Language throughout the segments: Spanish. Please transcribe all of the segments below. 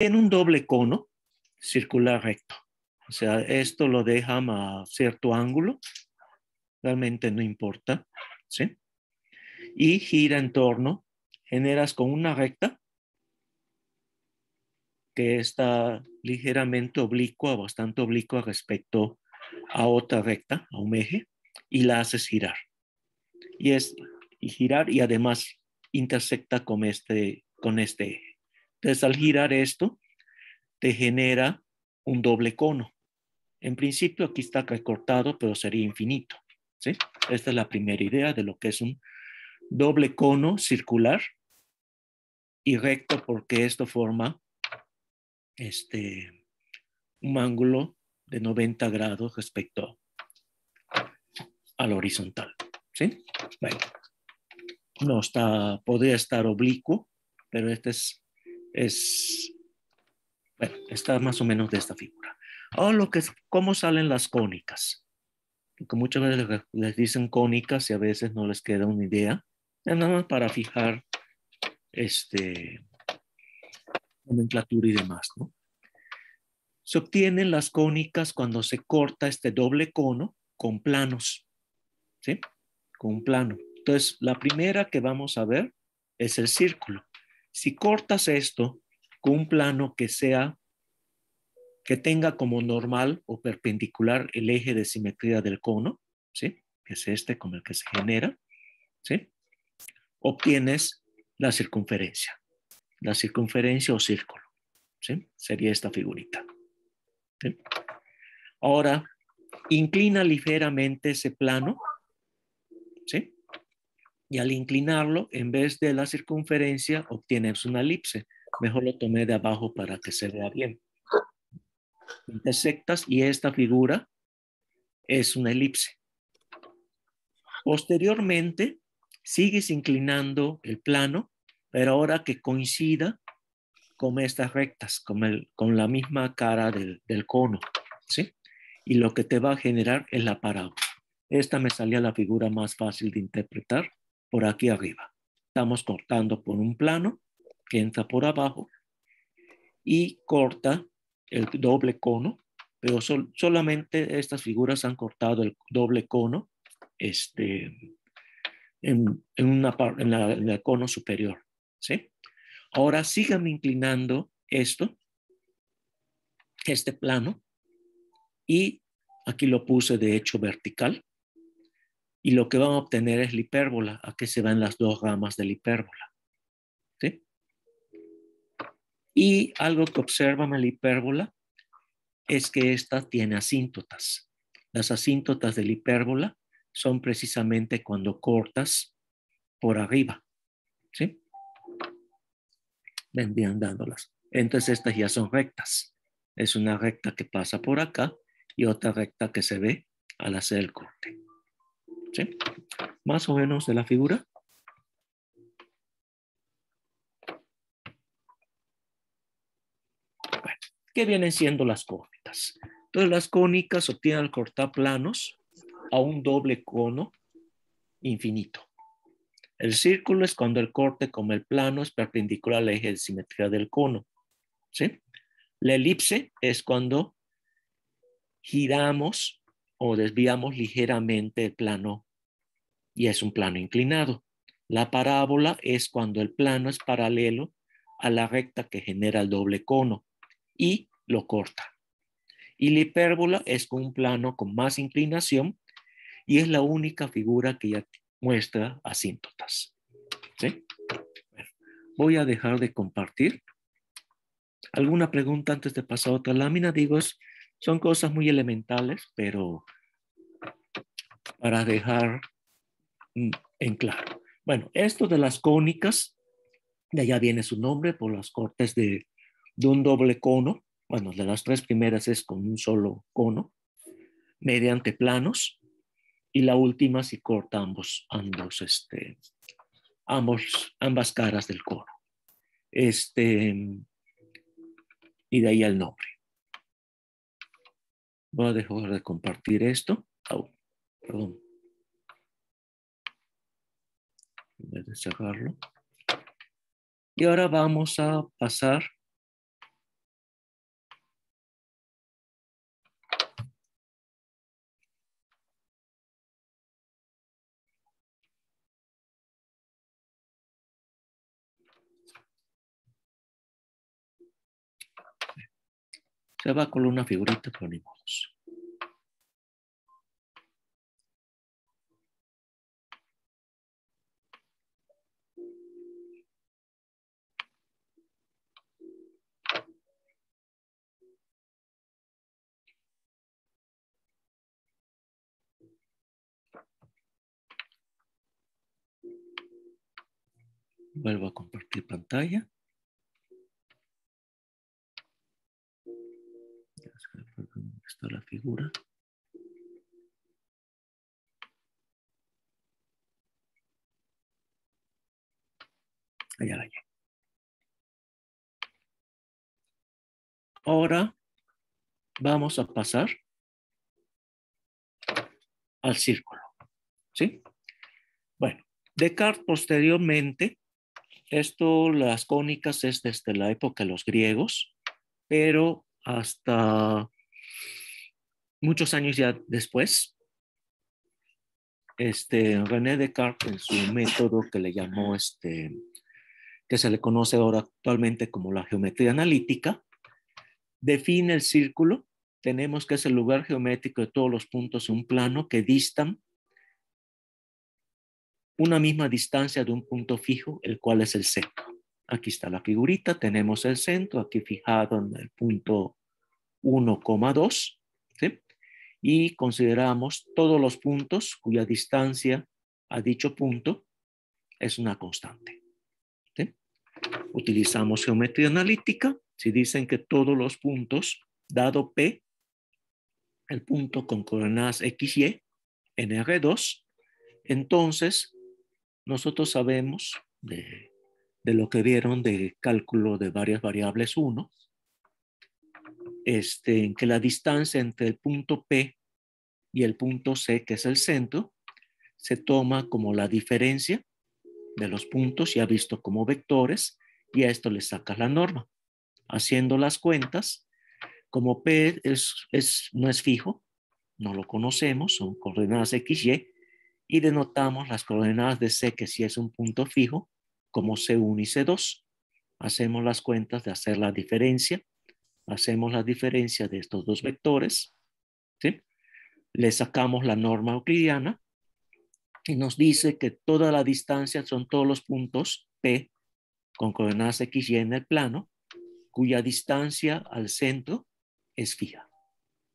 En un doble cono circular recto. O sea, esto lo dejan a cierto ángulo. Realmente no importa. ¿Sí? Y gira en torno. Generas con una recta que está ligeramente oblicua, bastante oblicua respecto a otra recta, a un eje, y la haces girar. Y girar y además intersecta con este eje. Entonces, al girar esto, te genera un doble cono. En principio, aquí está recortado, pero sería infinito. ¿Sí? Esta es la primera idea de lo que es un doble cono circular y recto, porque esto forma un ángulo de 90 grados respecto al horizontal. ¿Sí? Bueno, no está, podría estar oblicuo, pero este bueno, está más o menos de esta figura. Ahora cómo salen las cónicas. Porque muchas veces les dicen cónicas y a veces no les queda una idea. Nada más para fijar nomenclatura y demás, ¿no? Se obtienen las cónicas cuando se corta este doble cono con planos, ¿sí? Con un plano. Entonces, la primera que vamos a ver es el círculo. Si cortas esto con un plano que tenga como normal o perpendicular el eje de simetría del cono, ¿sí? Que es este con el que se genera, ¿sí? Obtienes la circunferencia o círculo, ¿sí? Sería esta figurita, ¿sí? Ahora, inclina ligeramente ese plano, ¿sí? Y al inclinarlo, en vez de la circunferencia, obtienes una elipse. Mejor lo tomé de abajo para que se vea bien. Intersectas y esta figura es una elipse. Posteriormente, sigues inclinando el plano, pero ahora que coincida con estas rectas, con la misma cara del cono, ¿sí? Y lo que te va a generar es la parábola. Esta me salía la figura más fácil de interpretar por aquí arriba. Estamos cortando por un plano que entra por abajo y corta el doble cono, pero solamente estas figuras han cortado el doble cono en el cono superior, ¿sí? Ahora síganme inclinando este plano, y aquí lo puse de hecho vertical, y lo que van a obtener es la hipérbola. Aquí se ven las dos ramas de la hipérbola, ¿sí? Y algo que observan en la hipérbola es que esta tiene asíntotas. Las asíntotas de la hipérbola son precisamente cuando cortas por arriba, ¿sí? Ven bien dándolas. Entonces estas ya son rectas. Es una recta que pasa por acá y otra recta que se ve al hacer el corte, ¿sí? Más o menos de la figura. Bueno, ¿qué vienen siendo las cónicas? Entonces las cónicas obtienen al cortar planos a un doble cono infinito. El círculo es cuando el corte como el plano es perpendicular al eje de simetría del cono, ¿sí? La elipse es cuando giramos o desviamos ligeramente el plano y es un plano inclinado. La parábola es cuando el plano es paralelo a la recta que genera el doble cono y lo corta. Y la hipérbola es con un plano con más inclinación y es la única figura que ya muestra asíntotas, ¿sí? Bueno, voy a dejar de compartir. ¿Alguna pregunta antes de pasar a otra lámina? Digo, son cosas muy elementales, pero para dejar en claro. Bueno, esto de las cónicas, de allá viene su nombre por los cortes de un doble cono. Bueno, de las tres primeras es con un solo cono, mediante planos, y la última sí corta ambas caras del cono. Y de ahí el nombre. Voy a dejar de compartir esto. Perdón. Voy a cerrarlo. Y ahora vamos a pasar Se va con una figurita, pero ni modos. Vuelvo a compartir pantalla. ¿Dónde está la figura? Allá la llevo. Ahora vamos a pasar al círculo. ¿Sí? Bueno, Descartes posteriormente, las cónicas es desde la época de los griegos, pero hasta muchos años ya después, René Descartes en su método que le llamó, que se le conoce ahora actualmente como la geometría analítica, define el círculo. Tenemos que es el lugar geométrico de todos los puntos en un plano que distan una misma distancia de un punto fijo, el cual es el centro. Aquí está la figurita, tenemos el centro aquí fijado en el punto 1,2, ¿sí? Y consideramos todos los puntos cuya distancia a dicho punto es una constante, ¿sí? Utilizamos geometría analítica. Si dicen que todos los puntos, dado P, el punto con coordenadas X, Y, en R2, entonces nosotros sabemos de lo que vieron de cálculo de varias variables 1, que la distancia entre el punto P y el punto C, que es el centro, se toma como la diferencia de los puntos ya visto como vectores, y a esto le sacas la norma. Haciendo las cuentas, como P no es fijo, no lo conocemos, son coordenadas X, y denotamos las coordenadas de C, que sí es un punto fijo, como C1 y C2. Hacemos las cuentas de hacer la diferencia, hacemos la diferencia de estos dos vectores, ¿sí? Le sacamos la norma euclidiana y nos dice que toda la distancia son todos los puntos P con coordenadas X, Y en el plano, cuya distancia al centro es fija.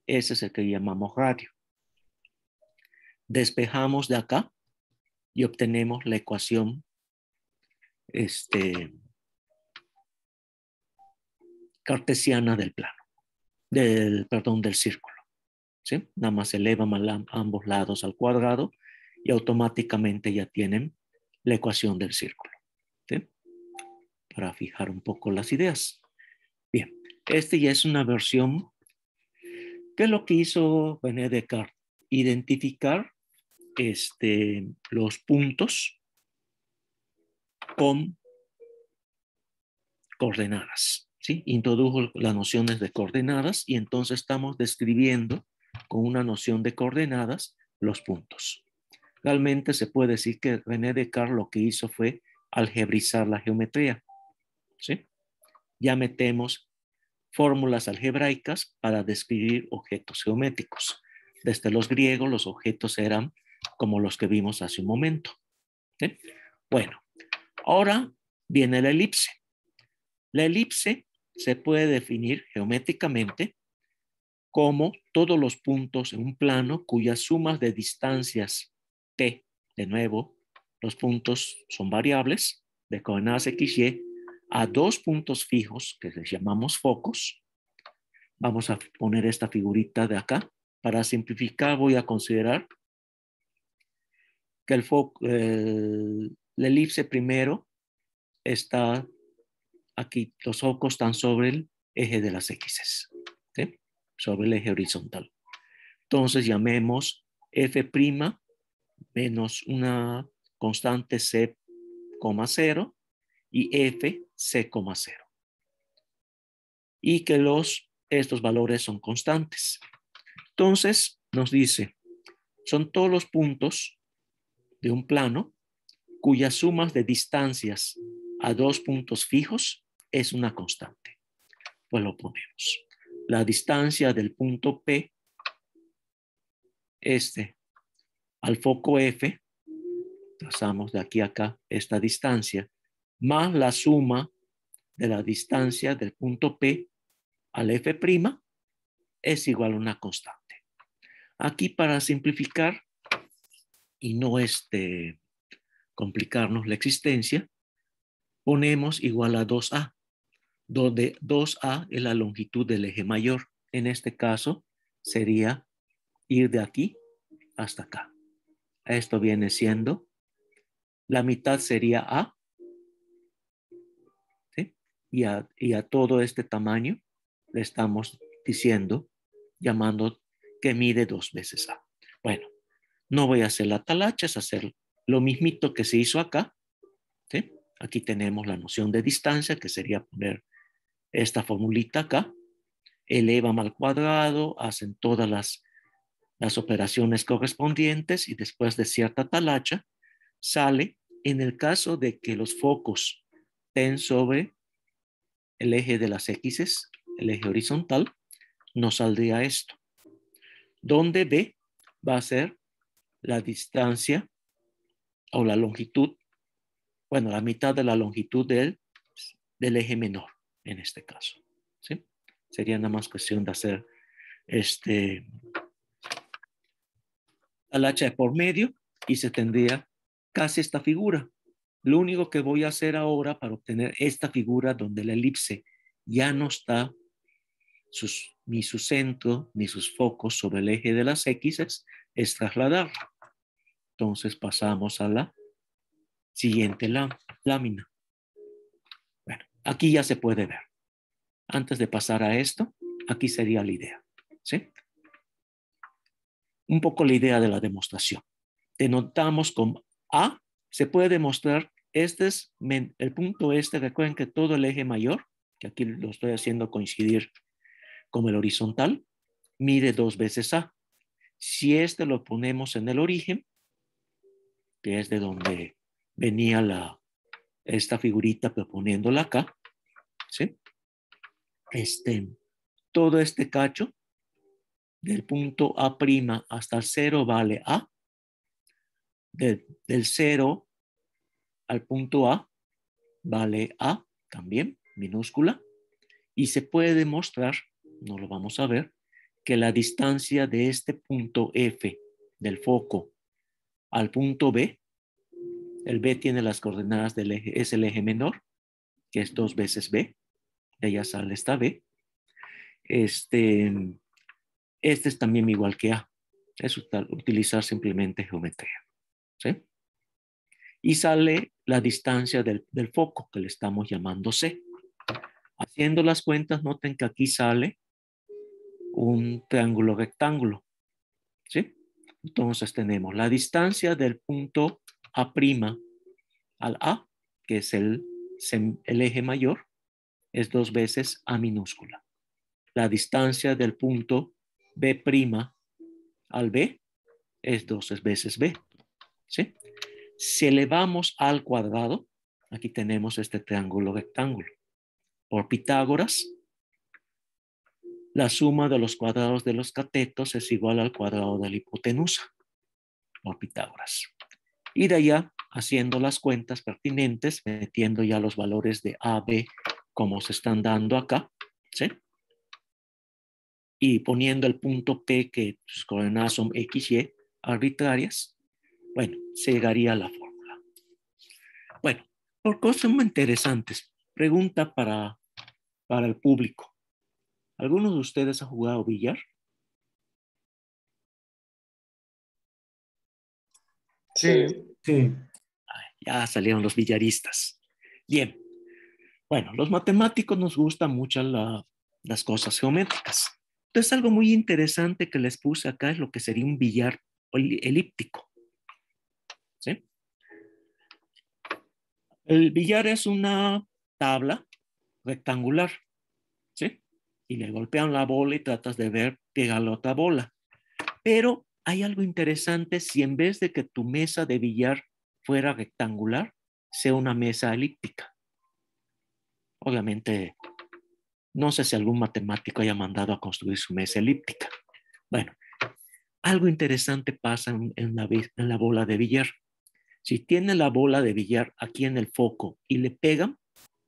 Ese es el que llamamos radio. Despejamos de acá y obtenemos la ecuación cartesiana del plano, del círculo, ¿sí? Nada más elevan ambos lados al cuadrado y automáticamente ya tienen la ecuación del círculo, ¿sí? Para fijar un poco las ideas. Bien, ya es una versión que lo que hizo René Descartes, identificar los puntos con coordenadas, ¿sí? Introdujo las nociones de coordenadas y entonces estamos describiendo con una noción de coordenadas los puntos. Realmente se puede decir que René Descartes lo que hizo fue algebrizar la geometría, ¿sí? Ya metemos fórmulas algebraicas para describir objetos geométricos. Desde los griegos los objetos eran como los que vimos hace un momento, ¿sí? Bueno, ahora viene la elipse. La elipse se puede definir geométricamente como todos los puntos en un plano cuyas sumas de distancias t, de nuevo, los puntos son variables de coordenadas x, y, a dos puntos fijos que les llamamos focos. Vamos a poner esta figurita de acá. Para simplificar voy a considerar que la elipse primero está aquí, los focos están sobre el eje de las X, ¿sí? Sobre el eje horizontal. Entonces llamemos f' menos una constante c, 0 y f c, 0. Y que estos valores son constantes. Entonces nos dice, son todos los puntos de un plano cuyas sumas de distancias a dos puntos fijos es una constante. Pues lo ponemos. la distancia del punto P, al foco F, trazamos de aquí a acá esta distancia, más la suma de la distancia del punto P al F' es igual a una constante. Aquí para simplificar y no complicarnos la existencia, ponemos igual a 2A, donde 2A es la longitud del eje mayor. En este caso sería ir de aquí hasta acá. Esto viene siendo, la mitad sería A, ¿sí? Y a todo este tamaño le estamos diciendo, llamando que mide 2 veces A. Bueno, no voy a hacer la talacha, es hacer lo mismito que se hizo acá, ¿sí? Aquí tenemos la noción de distancia, que sería poner esta formulita acá, elevan al cuadrado, hacen todas las operaciones correspondientes y después de cierta talacha, sale en el caso de que los focos estén sobre el eje de las X, el eje horizontal, nos saldría esto, donde B va a ser la distancia o la longitud, bueno, la mitad de la longitud del eje menor, en este caso, ¿sí? Sería nada más cuestión de hacer talacha de por medio y se tendría casi esta figura. Lo único que voy a hacer ahora para obtener esta figura donde la elipse ya no está ni su centro ni sus focos sobre el eje de las X es trasladarlo. Entonces pasamos a la siguiente lámina. Bueno, aquí ya se puede ver. Antes de pasar a esto, aquí sería la idea, ¿sí? Un poco la idea de la demostración. Denotamos con A, se puede demostrar, este es el punto recuerden que todo el eje mayor, que aquí lo estoy haciendo coincidir con el horizontal, mide 2 veces A. Si lo ponemos en el origen, que es de donde venía esta figurita, pero poniéndola acá, ¿sí? Todo este cacho, del punto A' hasta el 0 vale A, del 0 al punto A vale A también, minúscula, y se puede demostrar, no lo vamos a ver, que la distancia de este punto F del foco al punto B, el B tiene las coordenadas del eje, es el eje menor, que es 2 veces B, de allá sale esta B. Este es también igual que A, es utilizar simplemente geometría, ¿sí? Y sale la distancia del foco, que le estamos llamando C. Haciendo las cuentas, noten que aquí sale un triángulo rectángulo, ¿sí? Entonces tenemos la distancia del punto A' al A, que es el eje mayor, es 2 veces A minúscula. La distancia del punto B' al B es 2 veces B, ¿sí? Si elevamos al cuadrado, aquí tenemos este triángulo rectángulo. Por Pitágoras, la suma de los cuadrados de los catetos es igual al cuadrado de la hipotenusa, por Pitágoras. Y de allá, haciendo las cuentas pertinentes, metiendo ya los valores de A, B, como se están dando acá, ¿sí? Y poniendo el punto P, que sus coordenadas son X, Y, arbitrarias, bueno, se llegaría a la fórmula. Bueno, por cosas muy interesantes, pregunta para el público. ¿Alguno de ustedes ha jugado billar? Sí, sí. Ya salieron los billaristas. Bien. Bueno, los matemáticos nos gustan mucho las cosas geométricas. Entonces, algo muy interesante que les puse acá es lo que sería un billar elíptico, ¿sí? El billar es una tabla rectangular, ¿sí? Y le golpean la bola y tratas de ver pegar la otra bola. Pero hay algo interesante si en vez de que tu mesa de billar fuera rectangular, sea una mesa elíptica. Obviamente No sé si algún matemático haya mandado a construir su mesa elíptica. Bueno, algo interesante pasa en la bola de billar. Si tiene la bola de billar aquí en el foco y le pegan,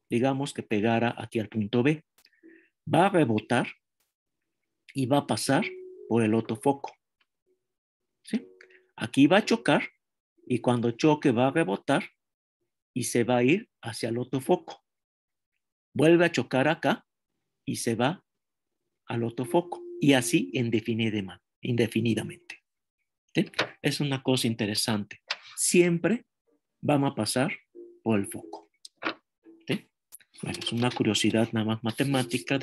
digamos que pegara aquí al punto B, va a rebotar y va a pasar por el otro foco. ¿Sí? Aquí va a chocar y cuando choque va a rebotar y se va a ir hacia el otro foco. Vuelve a chocar acá y se va al otro foco. Y así indefinidamente. ¿Sí? Es una cosa interesante. Siempre vamos a pasar por el foco. ¿Sí? Bueno, es una curiosidad nada más matemática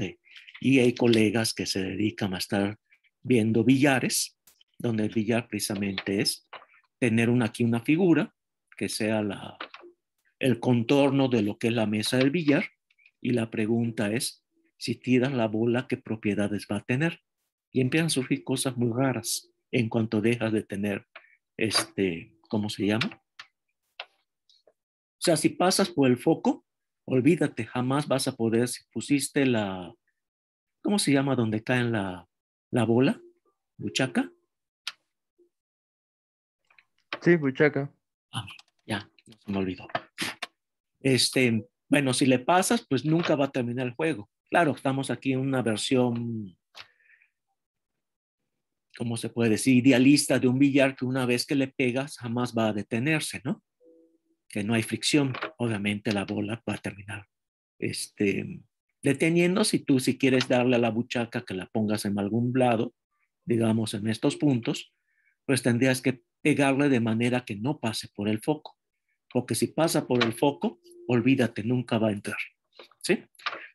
y hay colegas que se dedican a estar viendo billares, donde el billar precisamente es tener aquí una figura que sea el contorno de lo que es la mesa del billar, y la pregunta es, si tiras la bola, ¿qué propiedades va a tener? Y empiezan a surgir cosas muy raras en cuanto dejas de tener, ¿cómo se llama? O sea, si pasas por el foco, olvídate, jamás vas a poder, si pusiste ¿cómo se llama donde cae la bola? ¿Buchaca? Sí, buchaca. Ah, ya, no se me olvidó. Bueno, si le pasas, pues nunca va a terminar el juego. Claro, estamos aquí en una versión, ¿cómo se puede decir? Idealista de un billar que una vez que le pegas jamás va a detenerse, ¿no? Que no hay fricción. Obviamente la bola va a terminar deteniendo. Si quieres darle a la buchaca que la pongas en algún lado, digamos en estos puntos, pues tendrías que pegarle de manera que no pase por el foco. Porque si pasa por el foco, olvídate, nunca va a entrar. ¿Sí?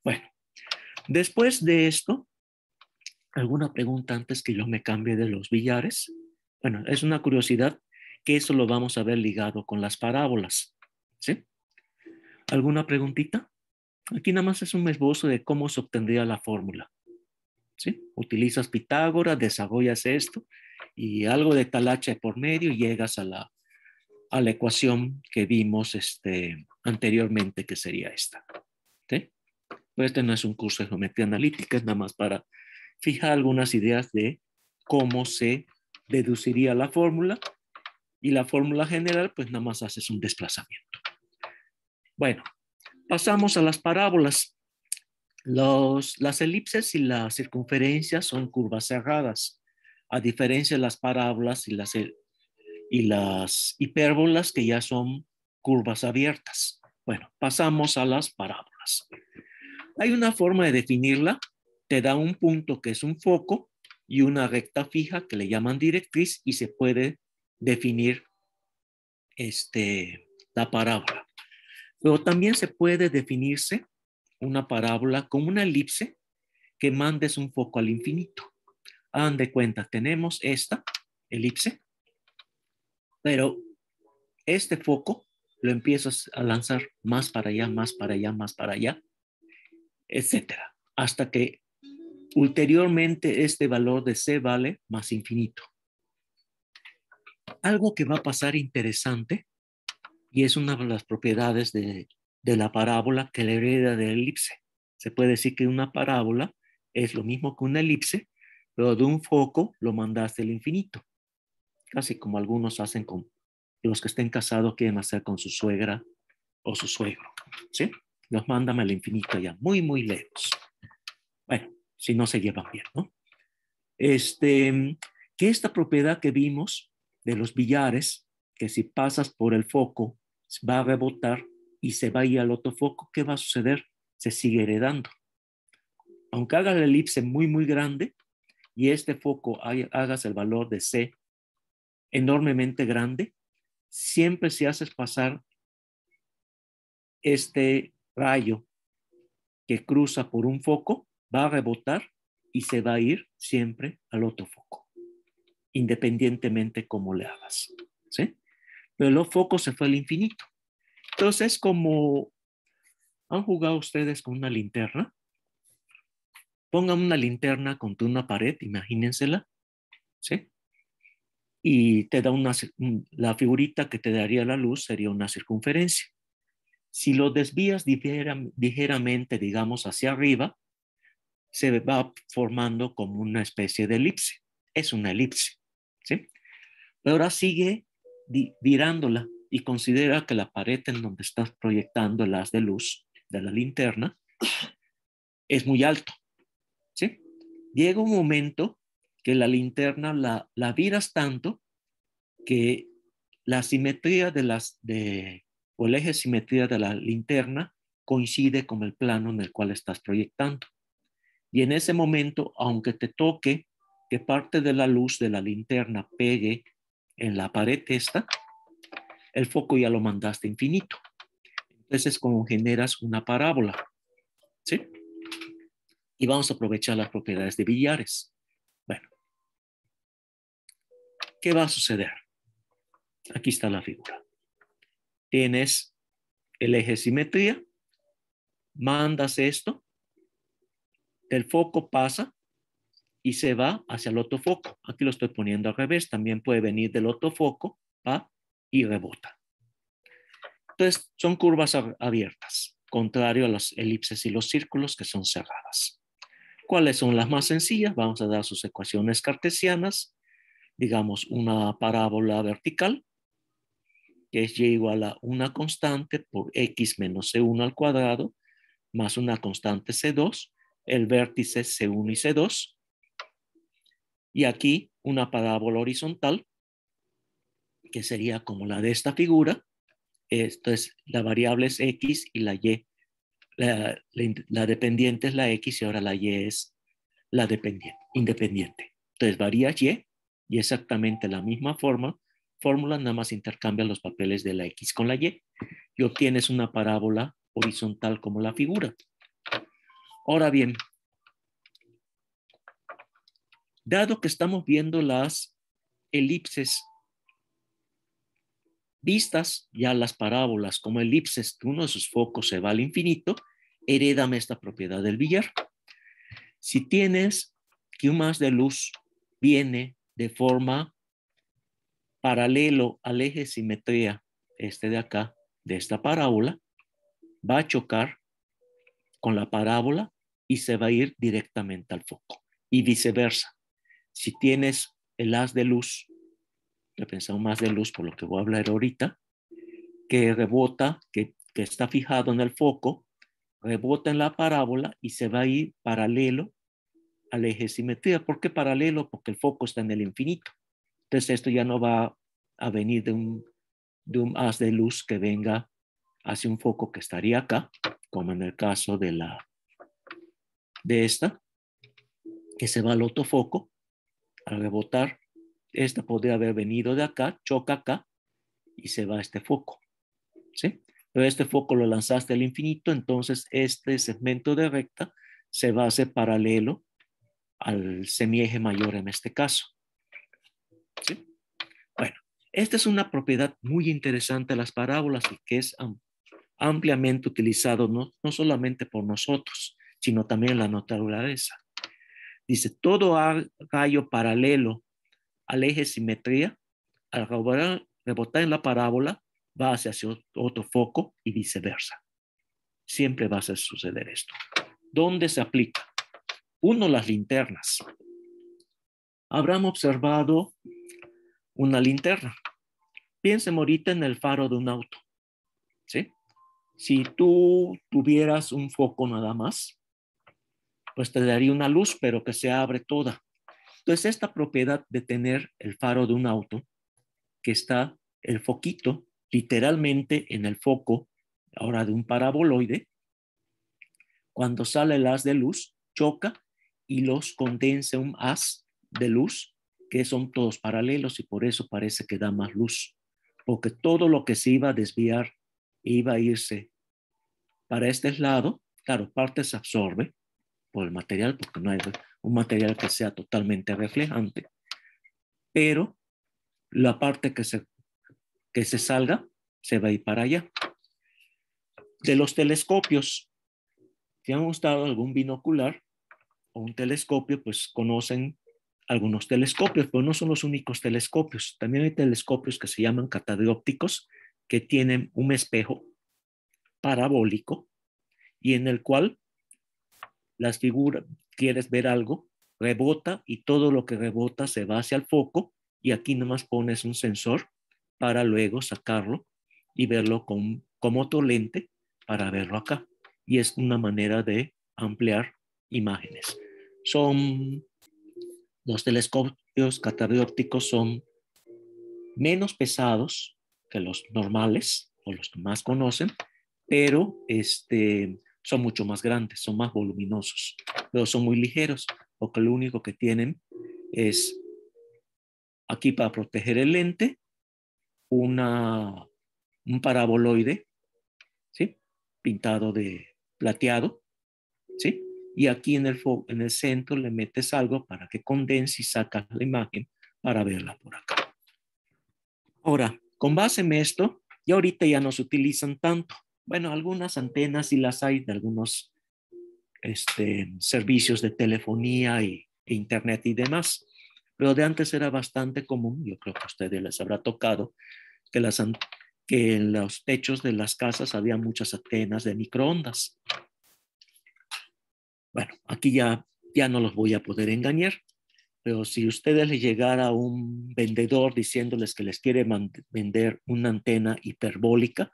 Bueno, después de esto, ¿alguna pregunta antes que yo me cambie de los billares? Bueno, es una curiosidad que eso lo vamos a ver ligado con las parábolas. ¿Sí? ¿Alguna preguntita? Aquí nada más es un esbozo de cómo se obtendría la fórmula. ¿Sí? Utilizas Pitágoras, desarrollas esto y algo de talacha por medio y llegas a la ecuación que vimos anteriormente, que sería esta. ¿Sí? Pues no es un curso de geometría analítica, es nada más para fijar algunas ideas de cómo se deduciría la fórmula, y la fórmula general pues nada más haces un desplazamiento. Bueno, pasamos a las parábolas. Las elipses y las circunferencias son curvas cerradas, a diferencia de las parábolas y las hipérbolas, que ya son curvas abiertas. Bueno, pasamos a las parábolas. Hay una forma de definirla. Te da un punto que es un foco y una recta fija que le llaman directriz, y se puede definir la parábola. Pero también se puede definirse una parábola como una elipse que mandes un foco al infinito. Hagan de cuenta, tenemos esta elipse, pero este foco lo empiezas a lanzar más para allá, más para allá, más para allá, etcétera, hasta que ulteriormente este valor de C vale más infinito. Algo que va a pasar interesante, y es una de las propiedades de la parábola que le hereda de la elipse. Se puede decir que una parábola es lo mismo que una elipse, pero de un foco lo mandaste al infinito. Casi como algunos hacen con los que estén casados, quieren hacer con su suegra o su suegro. ¿Sí? Los mandan al infinito ya, muy, muy lejos. Bueno, si no se llevan bien, ¿no? Que esta propiedad que vimos de los billares, que si pasas por el foco va a rebotar y se va a ir al otro foco, ¿qué va a suceder? Se sigue heredando. Aunque haga la elipse muy, muy grande y este foco hagas el valor de C enormemente grande, siempre si haces pasar este rayo que cruza por un foco, va a rebotar y se va a ir siempre al otro foco, independientemente cómo le hagas. ¿Sí? Pero los focos se fue al infinito. Entonces, como han jugado ustedes con una linterna, pongan una linterna contra una pared, imagínensela, ¿sí? Y te da la figurita que te daría la luz sería una circunferencia. Si lo desvías ligeramente, digamos, hacia arriba, se va formando como una especie de elipse. Es una elipse, ¿sí? Pero ahora sigue virándola y considera que la pared en donde estás proyectando el haz de luz de la linterna es muy alto, ¿sí? Llega un momento que la linterna la viras tanto que la simetría o el eje de simetría de la linterna coincide con el plano en el cual estás proyectando. Y en ese momento, aunque te toque que parte de la luz de la linterna pegue en la pared esta, el foco ya lo mandaste infinito. Entonces es como generas una parábola, ¿sí? Y vamos a aprovechar las propiedades de billares. Bueno, ¿qué va a suceder? Aquí está la figura. Tienes el eje de simetría, mandas esto, el foco pasa y se va hacia el otro foco. Aquí lo estoy poniendo al revés. También puede venir del otro foco, va y rebota. Entonces, son curvas abiertas, contrario a las elipses y los círculos que son cerradas. ¿Cuáles son las más sencillas? Vamos a dar sus ecuaciones cartesianas. Digamos, una parábola vertical, que es y igual a una constante por x menos c1 al cuadrado, más una constante c2, el vértice c1 y c2. Y aquí una parábola horizontal, que sería como la de esta figura. Esto es, la variable es x y la y. La dependiente es la x y ahora la y es la independiente. Entonces varía y exactamente la misma fórmula, nada más intercambia los papeles de la x con la y obtienes una parábola horizontal como la figura. Ahora bien, dado que estamos viendo las elipses vistas ya las parábolas como elipses, que uno de sus focos se va al infinito, herédame esta propiedad del billar. Si tienes que un haz de luz viene de forma paralelo al eje de simetría, este de acá, de esta parábola, va a chocar con la parábola y se va a ir directamente al foco. Y viceversa. Si tienes el haz de luz, he pensado más de luz por lo que voy a hablar ahorita, que rebota, que está fijado en el foco, rebota en la parábola y se va a ir paralelo al eje de simetría. ¿Por qué paralelo? Porque el foco está en el infinito. Entonces esto ya no va a venir de un haz de luz que venga hacia un foco que estaría acá, como en el caso de esta, que se va al otro foco. Al rebotar, esta podría haber venido de acá, choca acá y se va a este foco, ¿sí? Pero este foco lo lanzaste al infinito, entonces este segmento de recta se va a hacer paralelo al semieje mayor en este caso, ¿sí? Bueno, esta es una propiedad muy interesante de las parábolas y que es ampliamente utilizado no solamente por nosotros, sino también en la naturaleza. Dice, todo rayo paralelo al eje de simetría, al rebotar en la parábola, va hacia otro foco y viceversa. Siempre va a suceder esto. ¿Dónde se aplica? Uno, las linternas. Habrán observado una linterna. Piensen ahorita en el faro de un auto, ¿sí? Si tú tuvieras un foco nada más, pues te daría una luz, pero que se abre toda. Entonces, esta propiedad de tener el faro de un auto, que está el foquito literalmente en el foco, ahora de un paraboloide, cuando sale el haz de luz, choca y los condensa un haz de luz, que son todos paralelos y por eso parece que da más luz, porque todo lo que se iba a desviar iba a irse para este lado. Claro, parte se absorbe por el material, porque no hay un material que sea totalmente reflejante, pero la parte que se salga se va a ir para allá. De los telescopios, si han usado algún binocular o un telescopio, pues conocen algunos telescopios, pero no son los únicos telescopios. También hay telescopios que se llaman catadiópticos, que tienen un espejo parabólico y en el cual las figuras, quieres ver algo, rebota y todo lo que rebota se va hacia el foco y aquí nomás pones un sensor para luego sacarlo y verlo con otro lente para verlo acá. Y es una manera de ampliar imágenes. Los telescopios catadiópticos son menos pesados que los normales o los que más conocen, pero son mucho más grandes, son más voluminosos, pero son muy ligeros, porque lo único que tienen es aquí para proteger el lente, un paraboloide, ¿sí? Pintado de plateado, ¿sí? Y aquí en el centro le metes algo para que condense y sacas la imagen para verla por acá. Ahora, con base en esto, y ahorita ya no se utilizan tanto. Bueno, algunas antenas sí las hay de algunos servicios de telefonía e internet y demás, pero de antes era bastante común, yo creo que a ustedes les habrá tocado, que en los techos de las casas había muchas antenas de microondas. Bueno, aquí ya no los voy a poder engañar, pero si ustedes le llegara a un vendedor diciéndoles que les quiere vender una antena hiperbólica,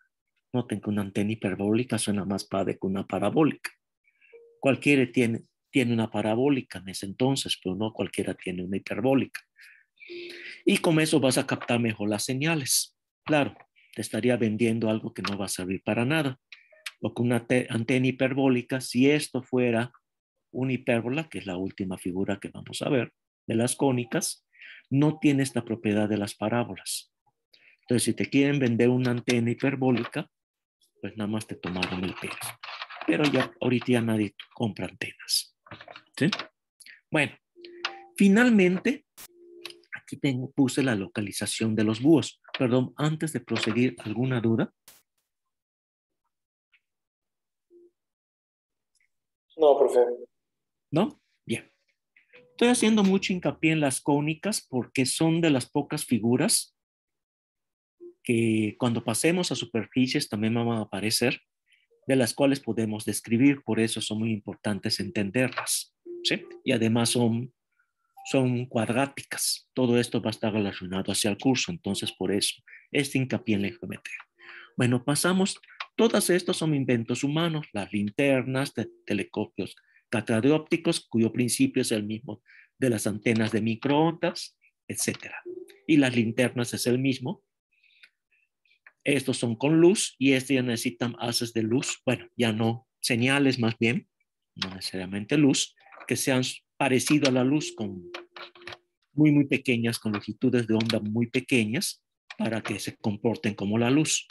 noten que una antena hiperbólica suena más padre que una parabólica. Cualquiera tiene una parabólica en ese entonces, pero no cualquiera tiene una hiperbólica. Y con eso vas a captar mejor las señales. Claro, te estaría vendiendo algo que no va a servir para nada. O con una antena hiperbólica, si esto fuera una hipérbola, que es la última figura que vamos a ver, de las cónicas, no tiene esta propiedad de las parábolas. Entonces, si te quieren vender una antena hiperbólica, pues nada más te tomaron el pelo. Pero ya ahorita ya nadie compra antenas. ¿Sí? Bueno, finalmente, aquí puse la localización de los búhos. Perdón, antes de proseguir, ¿alguna duda? No, profe. ¿No? Bien. Estoy haciendo mucho hincapié en las cónicas porque son de las pocas figuras que cuando pasemos a superficies también van a aparecer, de las cuales podemos describir, por eso son muy importantes entenderlas, ¿sí? Y además son cuadráticas, todo esto va a estar relacionado hacia el curso, entonces por eso este hincapié en la geometría. Bueno, pasamos, todas estas son inventos humanos, las linternas, telescopios catadiópticos, cuyo principio es el mismo de las antenas de microondas, etcétera. Y las linternas es el mismo. Estos son con luz y estos ya necesitan haces de luz, bueno, ya no señales más bien, no necesariamente luz, que sean parecido a la luz con muy pequeñas, con longitudes de onda muy pequeñas para que se comporten como la luz.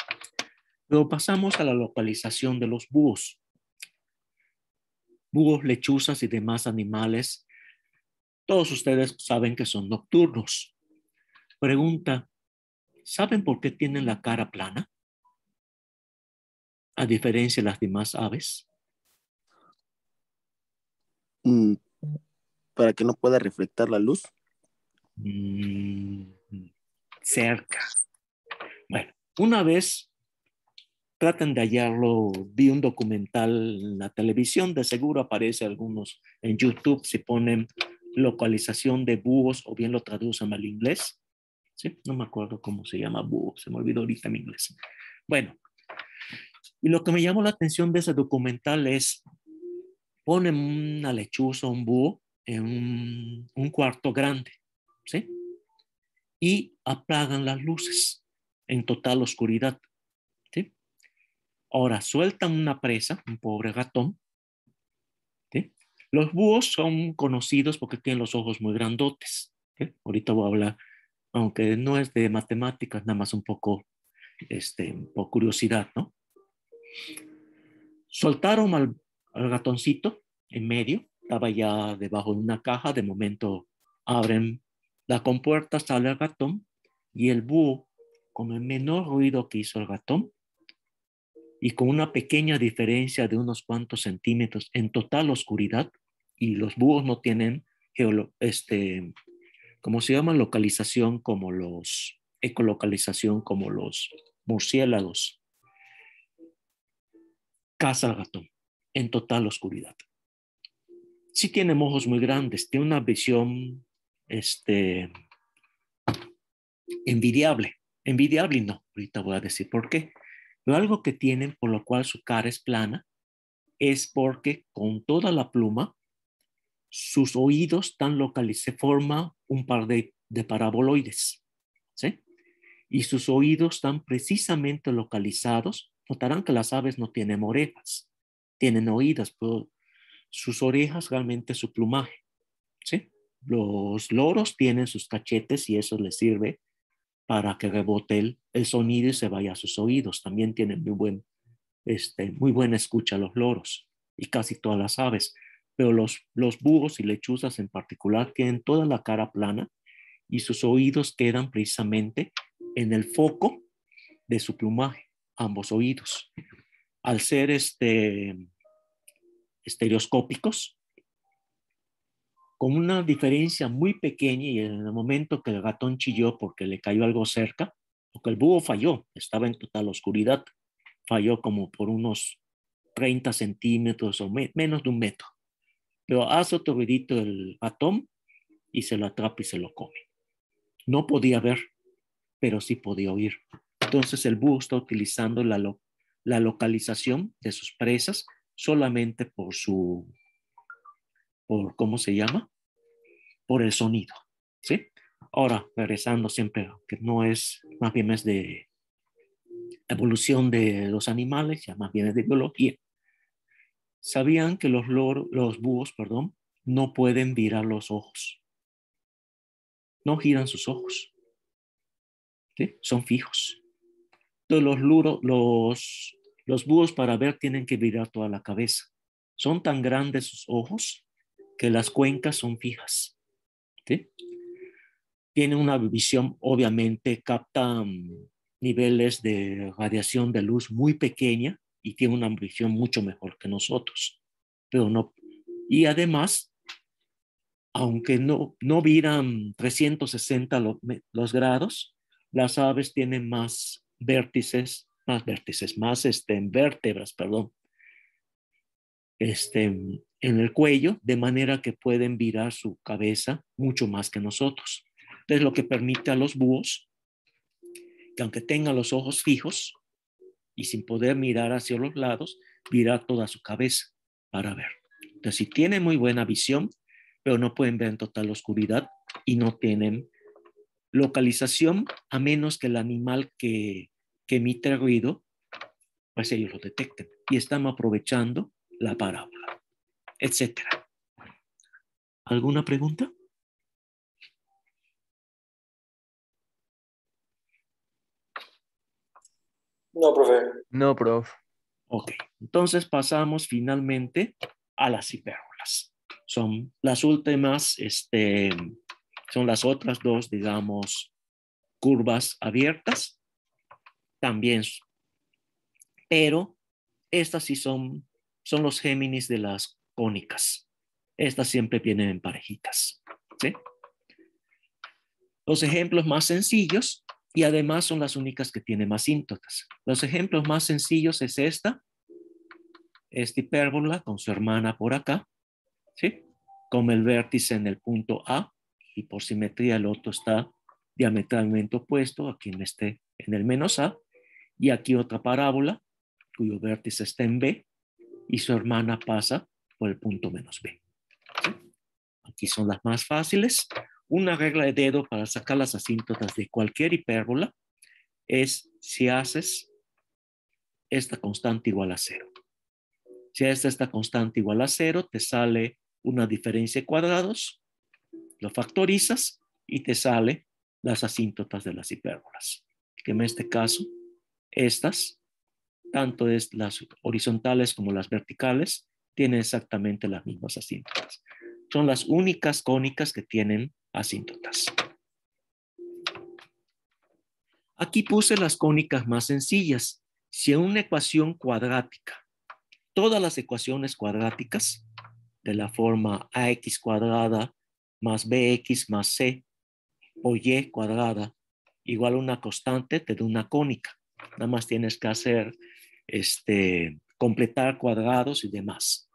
Luego pasamos a la localización de los búhos. Búhos, lechuzas y demás animales, todos ustedes saben que son nocturnos. Pregunta, ¿saben por qué tienen la cara plana? A diferencia de las demás aves. Para que no pueda reflectar la luz. Cerca. Bueno, una vez traten de hallarlo, vi un documental en la televisión, de seguro aparece algunos en YouTube, si ponen localización de búhos o bien lo traducen al inglés. ¿Sí? No me acuerdo cómo se llama búho, se me olvidó ahorita en inglés. Bueno, y lo que me llamó la atención de ese documental es, ponen una lechuza, un búho, en un cuarto grande, ¿sí? Y apagan las luces en total oscuridad, ¿sí? Ahora sueltan una presa, un pobre ratón, ¿sí? Los búhos son conocidos porque tienen los ojos muy grandotes, ¿sí? Ahorita voy a hablar, aunque no es de matemáticas, nada más un poco por curiosidad, ¿no? Soltaron al ratoncito en medio, estaba ya debajo de una caja, de momento abren la compuerta, sale el ratón y el búho, con el menor ruido que hizo el ratón y con una pequeña diferencia de unos cuantos centímetros en total oscuridad, y los búhos no tienen ¿cómo se llama? Localización como ecolocalización como los murciélagos. Caza al ratón en total oscuridad. Sí tienen ojos muy grandes, tiene una visión envidiable. Envidiable no, ahorita voy a decir por qué. Pero algo que tienen por lo cual su cara es plana es porque con toda la pluma sus oídos están localizados, se forma un par de paraboloides, ¿sí? Y sus oídos están precisamente localizados. Notarán que las aves no tienen orejas, tienen oídos, pero sus orejas realmente es su plumaje, ¿sí? Los loros tienen sus cachetes y eso les sirve para que rebote el sonido y se vaya a sus oídos. También tienen muy buena escucha los loros y casi todas las aves, pero los búhos y lechuzas en particular tienen toda la cara plana y sus oídos quedan precisamente en el foco de su plumaje, ambos oídos. Al ser estereoscópicos, con una diferencia muy pequeña y en el momento que el ratón chilló porque le cayó algo cerca, porque el búho falló, estaba en total oscuridad, falló como por unos 30 centímetros o menos de un metro, pero hace otro ruidito el ratón y se lo atrapa y se lo come. No podía ver, pero sí podía oír. Entonces el búho está utilizando la localización de sus presas solamente ¿cómo se llama? Por el sonido, ¿sí? Ahora, regresando siempre, que no es, más bien es de evolución de los animales, ya más bien es de biología. ¿Sabían que los búhos, perdón, no pueden virar los ojos? No giran sus ojos, ¿sí? Son fijos. Entonces los búhos para ver tienen que virar toda la cabeza. Son tan grandes sus ojos que las cuencas son fijas, ¿sí? Tienen una visión, obviamente captan niveles de radiación de luz muy pequeña y tiene una visión mucho mejor que nosotros. Pero no, y además, aunque no viran 360 los grados, las aves tienen más vértebras, perdón, en el cuello, de manera que pueden virar su cabeza mucho más que nosotros. Entonces, lo que permite a los búhos, que aunque tengan los ojos fijos y sin poder mirar hacia los lados, virar toda su cabeza para ver. Entonces, si tienen muy buena visión, pero no pueden ver en total oscuridad y no tienen localización, a menos que el animal que emite ruido, pues ellos lo detecten y están aprovechando la parábola, etcétera. ¿Alguna pregunta? No, profe. No, prof. Ok, entonces pasamos finalmente a las hipérbolas. Son las últimas, son las otras dos, digamos, curvas abiertas, también, pero estas sí son los Géminis de las cónicas. Estas siempre vienen en parejitas, ¿sí? Los ejemplos más sencillos, y además son las únicas que tienen asíntotas. Los ejemplos más sencillos es esta hipérbola con su hermana por acá, ¿sí? Con el vértice en el punto A y por simetría el otro está diametralmente opuesto aquí en el menos A, y aquí otra parábola cuyo vértice está en B y su hermana pasa por el punto menos B. ¿Sí? Aquí son las más fáciles. Una regla de dedo para sacar las asíntotas de cualquier hipérbola es si haces esta constante igual a 0. Si esta constante igual a 0, te sale una diferencia de cuadrados, lo factorizas y te sale las asíntotas de las hipérbolas. Que en este caso, estas, tanto es las horizontales como las verticales, tienen exactamente las mismas asíntotas. Son las únicas cónicas que tienen asíntotas. Aquí puse las cónicas más sencillas. Si en una ecuación cuadrática, todas las ecuaciones cuadráticas de la forma ax cuadrada más bx más c o y cuadrada igual a una constante, te da una cónica. Nada más tienes que hacer completar cuadrados y demás.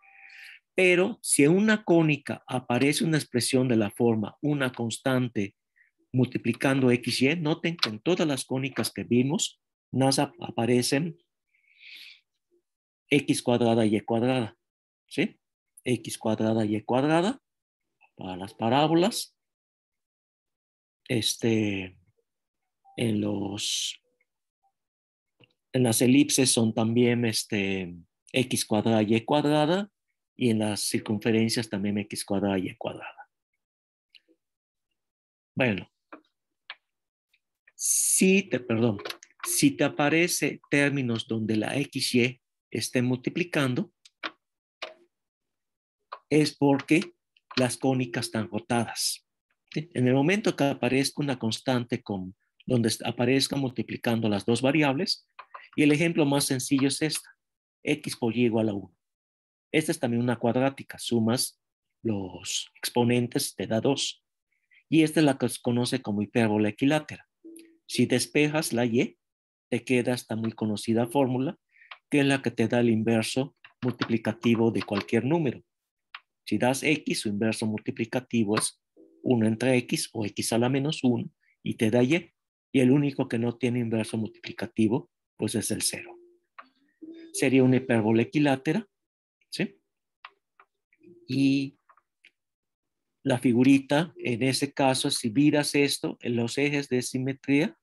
Pero si en una cónica aparece una expresión de la forma una constante multiplicando XY, noten que en todas las cónicas que vimos, aparecen X cuadrada y Y cuadrada, ¿sí? X cuadrada y Y cuadrada para las parábolas. En las elipses son también X cuadrada y Y cuadrada, y en las circunferencias también X cuadrada y Y cuadrada. Bueno, si te aparece términos donde la XY esté multiplicando, es porque las cónicas están rotadas. ¿Sí? En el momento que aparezca una constante donde aparezca multiplicando las dos variables, y el ejemplo más sencillo es esta, x por y igual a 1. Esta es también una cuadrática, sumas los exponentes, te da 2. Y esta es la que se conoce como hipérbola equilátera. Si despejas la y, te queda esta muy conocida fórmula, que es la que te da el inverso multiplicativo de cualquier número. Si das x, su inverso multiplicativo es 1 entre x o x a la menos 1 y te da y. Y el único que no tiene inverso multiplicativo, pues es el 0. Sería una hipérbola equilátera, ¿sí? Y la figurita, en ese caso, si miras esto, en los ejes de simetría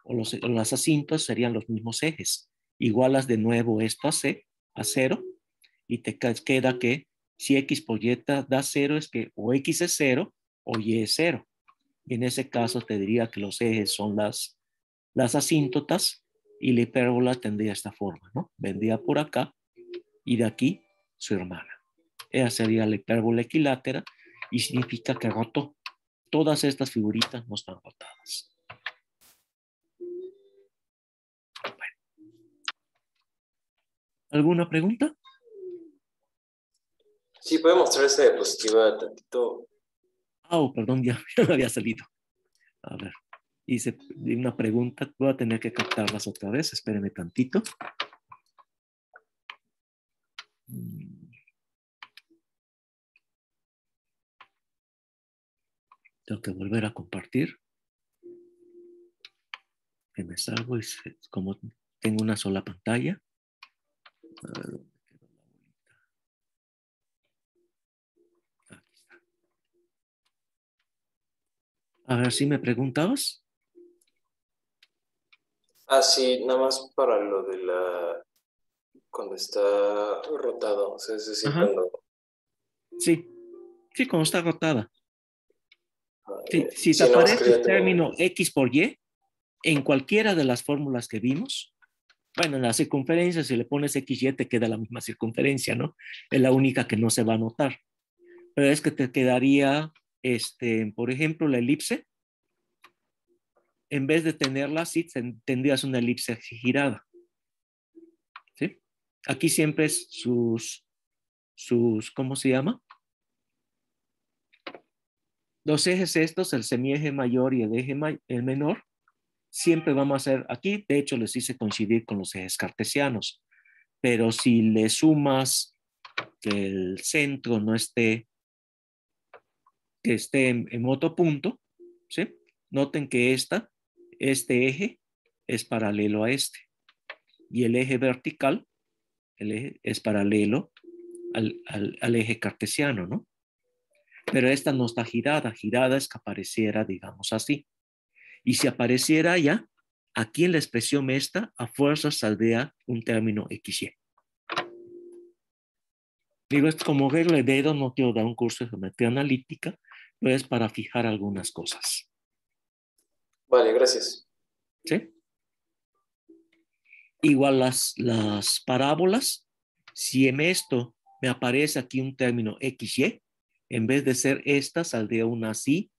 o las asintos serían los mismos ejes. Igualas de nuevo esto a 0 y te queda que si x por y da 0 es que o x es 0 o y es 0. Y en ese caso te diría que los ejes son las asíntotas y la hipérbola tendría esta forma, ¿no? Vendría por acá y de aquí su hermana. Esa sería la hipérbola equilátera y significa que rotó. Todas estas figuritas no están rotadas. Bueno. ¿Alguna pregunta? Sí, puede mostrar esta diapositiva tantito. Perdón, ya me había salido. A ver, hice una pregunta. Voy a tener que captarlas otra vez. Espérenme tantito. Tengo que volver a compartir. Que me salgo y como tengo una sola pantalla. A ver, ¿dónde quedó la bolita? Aquí está. A ver si me preguntabas. Sí, nada más para lo de cuando está rotado, o sea, es decir, Ajá. cuando... Sí, cuando está rotada. Si te sí, nada más aparece quería el término x por y, en cualquiera de las fórmulas que vimos, bueno, en la circunferencia, si le pones XY, te queda la misma circunferencia, ¿no? Es la única que no se va a notar. Pero es que te quedaría, por ejemplo, la elipse. En vez de tenerla así, tendrías una elipse girada. ¿Sí? Aquí siempre es ¿cómo se llama? Los ejes estos, el semieje mayor y el eje el menor, siempre vamos a hacer aquí. De hecho, les hice coincidir con los ejes cartesianos. Pero si le sumas que el centro no esté, que esté en otro punto, ¿sí? Noten que este eje es paralelo a este. Y el eje vertical, el eje es paralelo al eje cartesiano, ¿no? Pero esta no está girada. Girada es que apareciera, digamos así. Y si apareciera ya, aquí en la expresión esta, a fuerza saldría un término XY. Digo, es como regla de dedo, no quiero dar un curso de geometría analítica, pero es para fijar algunas cosas. Vale, gracias. ¿Sí? Igual las parábolas, si en esto me aparece aquí un término XY, en vez de ser esta, saldría una así,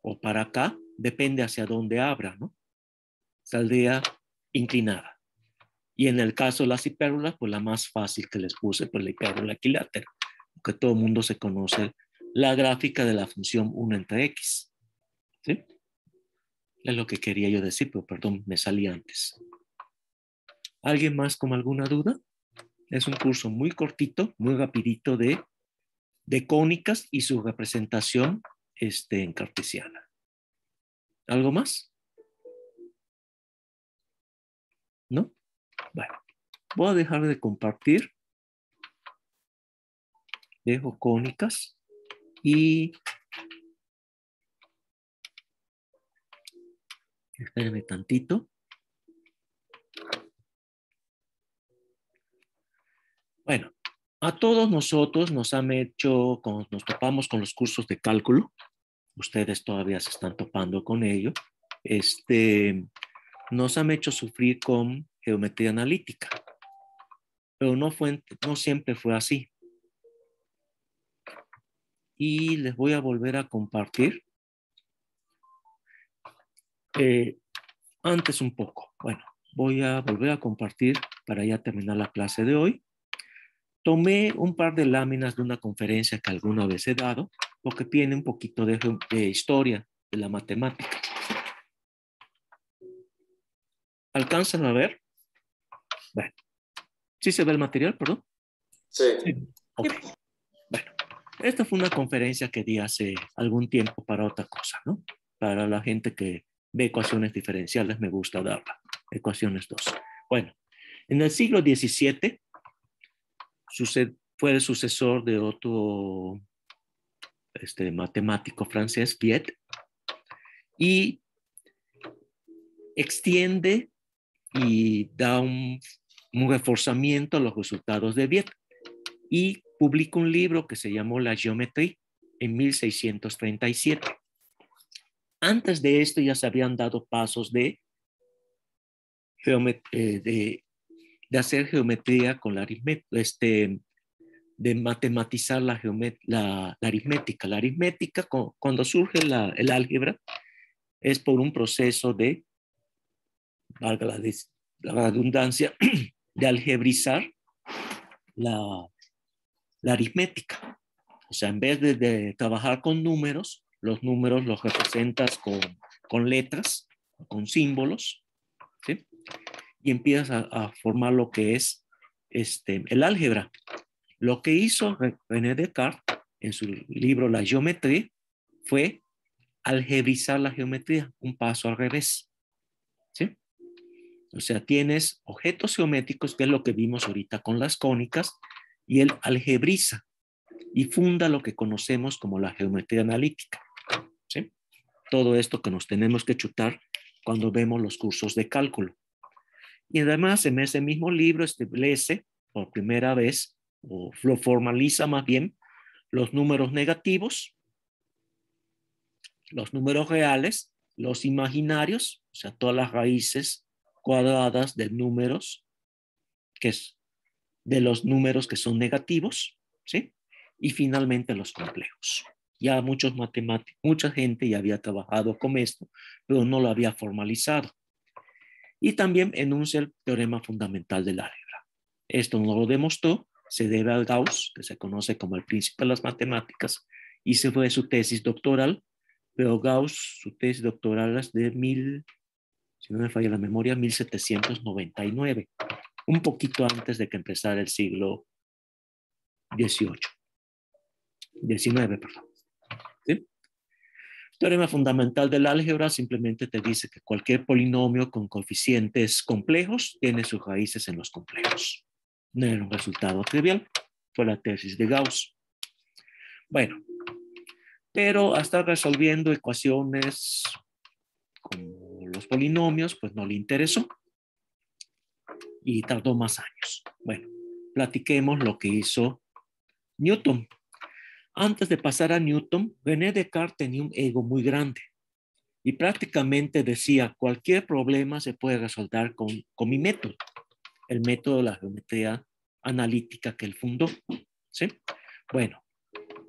o para acá, depende hacia dónde abra, ¿no? Saldría inclinada. Y en el caso de las hipérbolas, pues la más fácil que les puse, pues la hipérbola equilátera, porque todo el mundo se conoce la gráfica de la función 1 entre x. ¿Sí? Es lo que quería yo decir, pero perdón, me salí antes. ¿Alguien más con alguna duda? Es un curso muy cortito, muy rapidito de cónicas y su representación en cartesiana. ¿Algo más? ¿No? Bueno, voy a dejar de compartir. Dejo cónicas y espérenme tantito. Bueno, a todos nosotros nos han hecho, cuando nos topamos con los cursos de cálculo, ustedes todavía se están topando con ello, nos han hecho sufrir con geometría analítica, pero no siempre fue así. Y les voy a volver a compartir antes un poco. Bueno, voy a volver a compartir para ya terminar la clase de hoy. Tomé un par de láminas de una conferencia que alguna vez he dado, porque tiene un poquito de historia de la matemática. ¿Alcanzan a ver? Bueno, ¿sí se ve el material, perdón? Sí. Ok. Bueno, esta fue una conferencia que di hace algún tiempo para otra cosa, ¿no? Para la gente que ve ecuaciones diferenciales, me gusta darla. Ecuaciones 2. Bueno, en el siglo XVII fue el sucesor de otro matemático francés, Viet, y extiende y da un reforzamiento a los resultados de Viet y publica un libro que se llamó La Géométrie en 1637. Antes de esto ya se habían dado pasos de hacer geometría con la aritmética, de matematizar la aritmética. La aritmética, cuando surge el álgebra, es por un proceso de, valga la redundancia, de algebrizar la aritmética. O sea, en vez de trabajar con números, los números los representas con letras, con símbolos, ¿sí? Y empiezas a formar lo que es el álgebra. Lo que hizo René Descartes en su libro La Géométrie fue algebrizar la geometría, un paso al revés, ¿sí? O sea, tienes objetos geométricos, que es lo que vimos ahorita con las cónicas, y él algebriza y funda lo que conocemos como la geometría analítica, ¿sí? Todo esto que nos tenemos que chutar cuando vemos los cursos de cálculo. Y además, en ese mismo libro establece por primera vez, o lo formaliza más bien, los números negativos, los números reales, los imaginarios, o sea, todas las raíces cuadradas de números, que es de los números que son negativos, ¿sí? Y finalmente los complejos. Ya muchos matemáticos, mucha gente ya había trabajado con esto, pero no lo había formalizado. Y también enuncia el teorema fundamental del álgebra. Esto no lo demostró, se debe a Gauss, que se conoce como el príncipe de las matemáticas, y se fue su tesis doctoral, pero Gauss, su tesis doctoral es de si no me falla la memoria, 1799, un poquito antes de que empezara el siglo XIX, perdón. ¿Sí? Teorema fundamental del álgebra simplemente te dice que cualquier polinomio con coeficientes complejos tiene sus raíces en los complejos. No era un resultado trivial, fue la tesis de Gauss. Bueno, pero hasta resolviendo ecuaciones como los polinomios, pues no le interesó y tardó más años. Bueno, platiquemos lo que hizo Newton. Antes de pasar a Newton, René Descartes tenía un ego muy grande y prácticamente decía, cualquier problema se puede resolver con mi método, el método de la geometría analítica que él fundó, ¿sí? Bueno,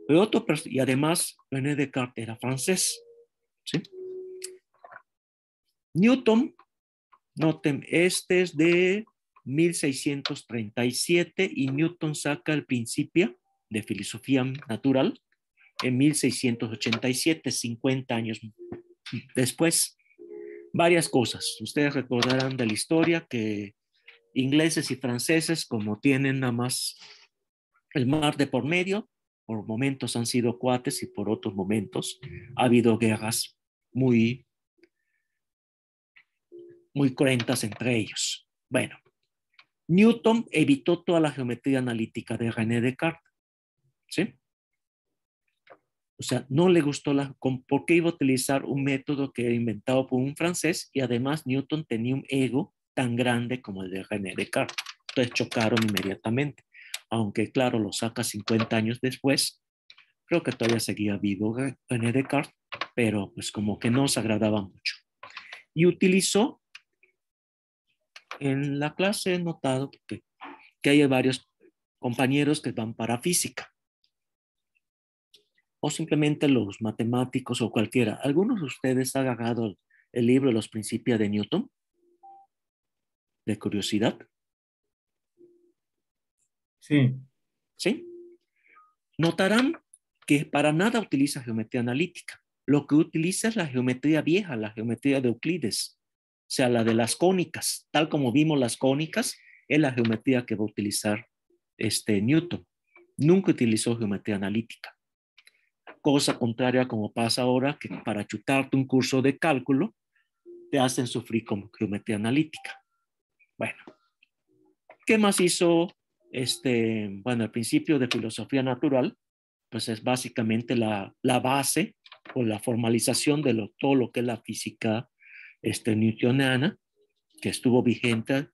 y además René Descartes era francés, ¿sí? Newton, noten, este es de 1637 y Newton saca el Principia de filosofía natural en 1687, 50 años después. Varias cosas. Ustedes recordarán de la historia que ingleses y franceses, como tienen nada más el mar de por medio, por momentos han sido cuates y por otros momentos ha habido guerras muy cruentas entre ellos. Bueno, Newton evitó toda la geometría analítica de René Descartes, ¿sí? O sea, no le gustó ¿por qué iba a utilizar un método que era inventado por un francés? Y además Newton tenía un ego tan grande como el de René Descartes. Entonces chocaron inmediatamente. Aunque claro, lo saca 50 años después, creo que todavía seguía vivo René Descartes, pero pues como que no se agradaba mucho. Y utilizó, en la clase he notado que hay varios compañeros que van para física, o simplemente los matemáticos o cualquiera. ¿Algunos de ustedes han agarrado el libro Los Principios de Newton? De curiosidad. Sí. ¿Sí? Notarán que para nada utiliza geometría analítica. Lo que utiliza es la geometría vieja, la geometría de Euclides, o sea, la de las cónicas. Tal como vimos las cónicas, es la geometría que va a utilizar Newton. Nunca utilizó geometría analítica. Cosa contraria como pasa ahora, que para chutarte un curso de cálculo, te hacen sufrir con geometría analítica. Bueno, ¿qué más hizo? Bueno, el principio de filosofía natural, pues es básicamente la base o la formalización de todo lo que es la física newtoniana, que estuvo vigente,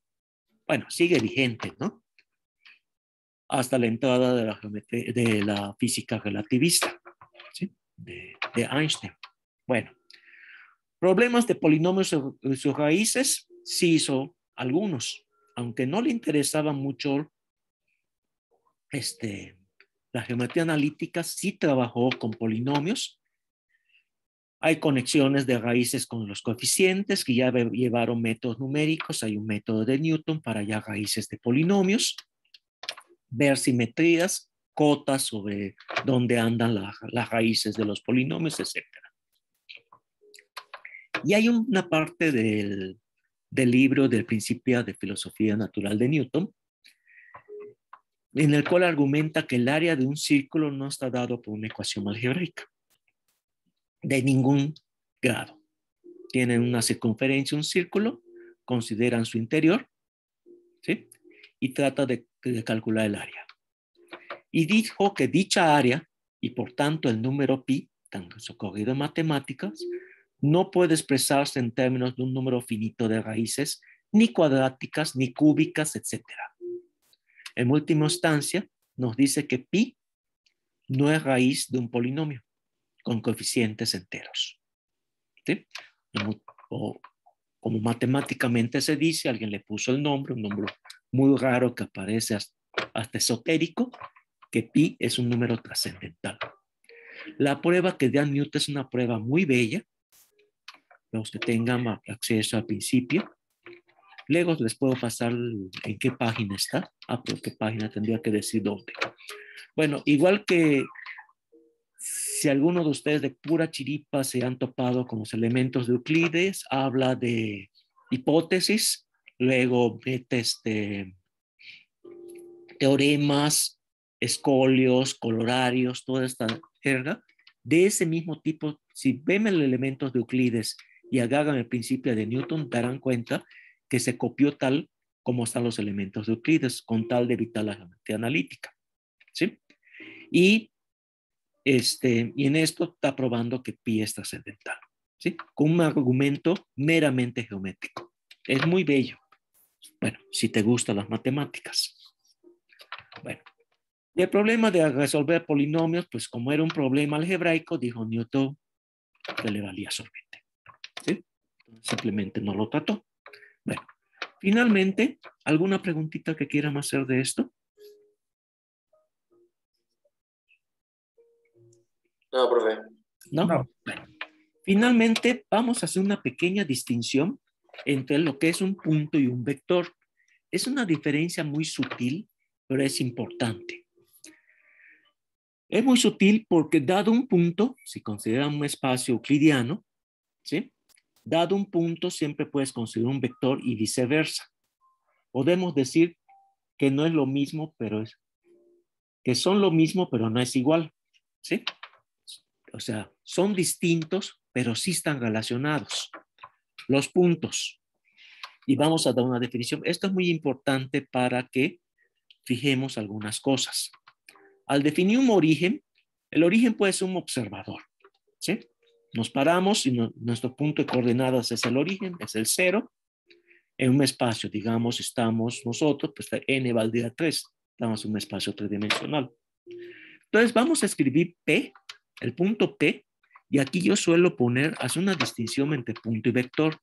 bueno, sigue vigente, ¿no? Hasta la entrada de la física relativista, ¿sí? de Einstein. Bueno, problemas de polinomios y sus raíces, sí hizo algunos, aunque no le interesaba mucho la geometría analítica, sí trabajó con polinomios. Hay conexiones de raíces con los coeficientes que ya llevaron métodos numéricos. Hay un método de Newton para ya raíces de polinomios, ver simetrías, cotas sobre dónde andan las raíces de los polinomios, etc. Y hay una parte del libro del Principio de Filosofía Natural de Newton, en el cual argumenta que el área de un círculo no está dado por una ecuación algebraica de ningún grado. Tienen una circunferencia, un círculo, consideran su interior, ¿sí? Y trata de calcular el área. Y dijo que dicha área, y por tanto el número pi, tanto socorrido en matemáticas, no puede expresarse en términos de un número finito de raíces, ni cuadráticas, ni cúbicas, etc. En última instancia, nos dice que pi no es raíz de un polinomio con coeficientes enteros, ¿sí? O como matemáticamente se dice, alguien le puso el nombre, un nombre muy raro que aparece hasta esotérico, que pi es un número trascendental. La prueba que da Newton es una prueba muy bella, los que tengan acceso al principio. Luego les puedo pasar en qué página está. Pero qué página tendría que decir dónde. Bueno, igual que si alguno de ustedes de pura chiripa se han topado con los elementos de Euclides, habla de hipótesis, luego mete teoremas, escolios, colorarios, toda esta jerga. De ese mismo tipo, si ven los elementos de Euclides y agarran el principio de Newton, darán cuenta que se copió tal como están los elementos de Euclides, con tal de evitar la geometría analítica, ¿sí? Y en esto está probando que pi es trascendental, ¿sí? Con un argumento meramente geométrico. Es muy bello. Bueno, si te gustan las matemáticas. Bueno, y el problema de resolver polinomios, pues como era un problema algebraico, dijo Newton que le valía sorbete, ¿sí? Simplemente no lo trató. Bueno, finalmente, ¿alguna preguntita que quieran hacer de esto? No, profe. ¿No? No. Bueno, finalmente vamos a hacer una pequeña distinción entre lo que es un punto y un vector. Es una diferencia muy sutil, pero es importante. Es muy sutil porque dado un punto, si consideran un espacio euclidiano, ¿sí? Dado un punto siempre puedes considerar un vector y viceversa. Podemos decir que no es lo mismo, pero que son lo mismo, pero no es igual, ¿sí? O sea, son distintos, pero sí están relacionados. Los puntos. Y vamos a dar una definición. Esto es muy importante para que fijemos algunas cosas. Al definir un origen, el origen puede ser un observador, ¿sí? Nos paramos y nuestro punto de coordenadas es el origen, es el 0. En un espacio, digamos, estamos nosotros, pues n valdría a 3. Estamos en un espacio tridimensional. Entonces vamos a escribir P, el punto P, y aquí yo suelo hacer una distinción entre punto y vector.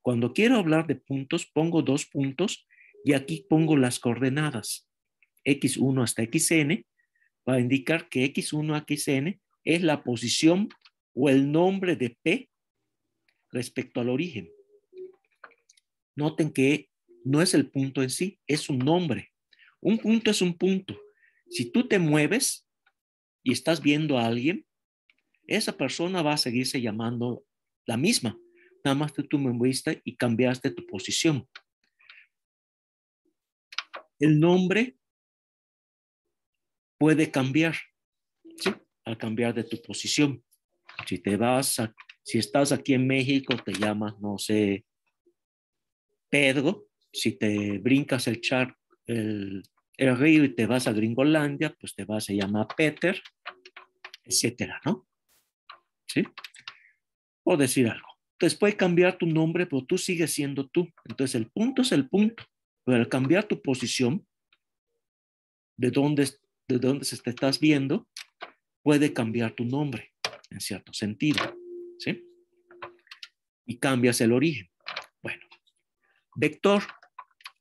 Cuando quiero hablar de puntos, pongo 2 puntos y aquí pongo las coordenadas x1 hasta xn para indicar que x1 a xn es la posición o el nombre de P respecto al origen. Noten que no es el punto en sí, es un nombre. Un punto es un punto. Si tú te mueves y estás viendo a alguien, esa persona va a seguirse llamando la misma. Nada más que tú me moviste y cambiaste tu posición. El nombre puede cambiar, ¿sí? Al cambiar de tu posición. Si estás aquí en México, te llamas, no sé, Pedro. Si te brincas el río y te vas a Gringolandia, pues te vas a llamar Peter, etcétera, ¿no? ¿Sí? Por decir algo. Entonces puede cambiar tu nombre, pero tú sigues siendo tú. Entonces el punto es el punto. Pero al cambiar tu posición, de dónde se te estás viendo, puede cambiar tu nombre, en cierto sentido. ¿Sí? Y cambias el origen. Bueno, vector.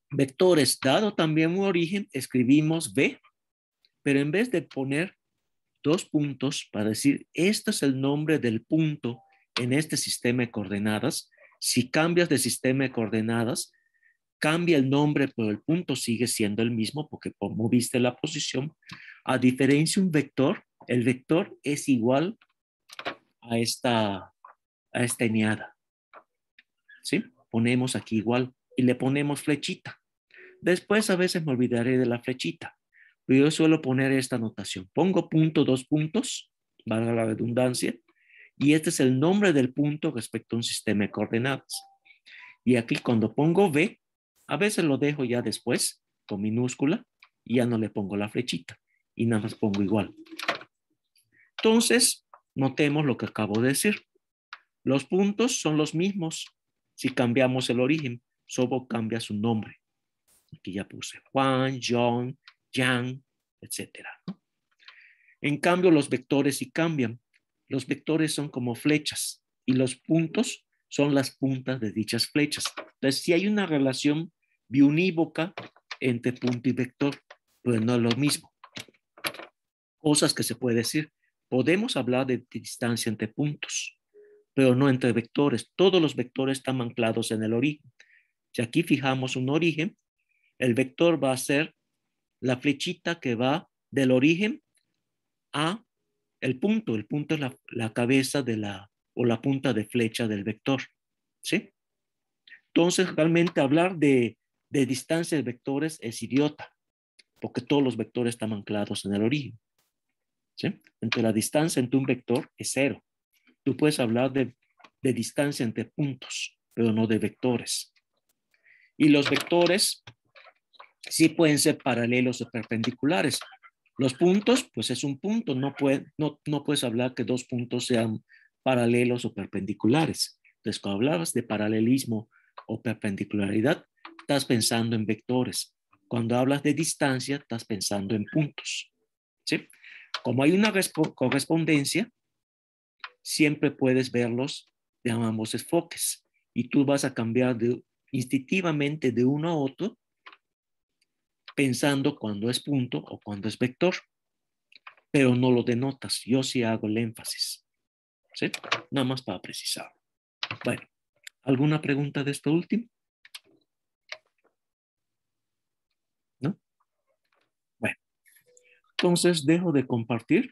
Vectores, dado también un origen, escribimos V, pero en vez de poner 2 puntos para decir, este es el nombre del punto en este sistema de coordenadas, si cambias de sistema de coordenadas, cambia el nombre, pero el punto sigue siendo el mismo porque moviste la posición. A diferencia de un vector, el vector es igual a esta eneada. ¿Sí? Ponemos aquí igual y le ponemos flechita. Después a veces me olvidaré de la flechita, pero yo suelo poner esta notación. Pongo punto, 2 puntos, valga la redundancia, y este es el nombre del punto respecto a un sistema de coordenadas. Y aquí cuando pongo V, a veces lo dejo ya después con minúscula y ya no le pongo la flechita y nada más pongo igual. Entonces, notemos lo que acabo de decir. Los puntos son los mismos si cambiamos el origen, solo cambia su nombre. Aquí ya puse Juan, John, Jan, etcétera, ¿no? En cambio, los vectores sí cambian. Los vectores son como flechas y los puntos son las puntas de dichas flechas. Entonces, sí hay una relación biunívoca entre punto y vector, pero no es lo mismo. Cosas que se puede decir. Podemos hablar de distancia entre puntos, pero no entre vectores. Todos los vectores están anclados en el origen. Si aquí fijamos un origen, el vector va a ser la flechita que va del origen a el punto. El punto es la cabeza o la punta de flecha del vector. ¿Sí? Entonces, realmente hablar de distancia de vectores es idiota, porque todos los vectores están anclados en el origen. ¿Sí? Entonces, la distancia entre un vector es 0. Tú puedes hablar de distancia entre puntos, pero no de vectores. Y los vectores sí pueden ser paralelos o perpendiculares. Los puntos, pues es un punto. No puedes hablar que 2 puntos sean paralelos o perpendiculares. Entonces, cuando hablabas de paralelismo o perpendicularidad, estás pensando en vectores. Cuando hablas de distancia, estás pensando en puntos. ¿Sí? Como hay una correspondencia, siempre puedes verlos de ambos enfoques. Y tú vas a cambiar instintivamente de uno a otro, pensando cuando es punto o cuando es vector, pero no lo denotas. Yo sí hago el énfasis. ¿Sí? Nada más para precisar. Bueno, ¿alguna pregunta de esto último? ¿No? Bueno, entonces dejo de compartir.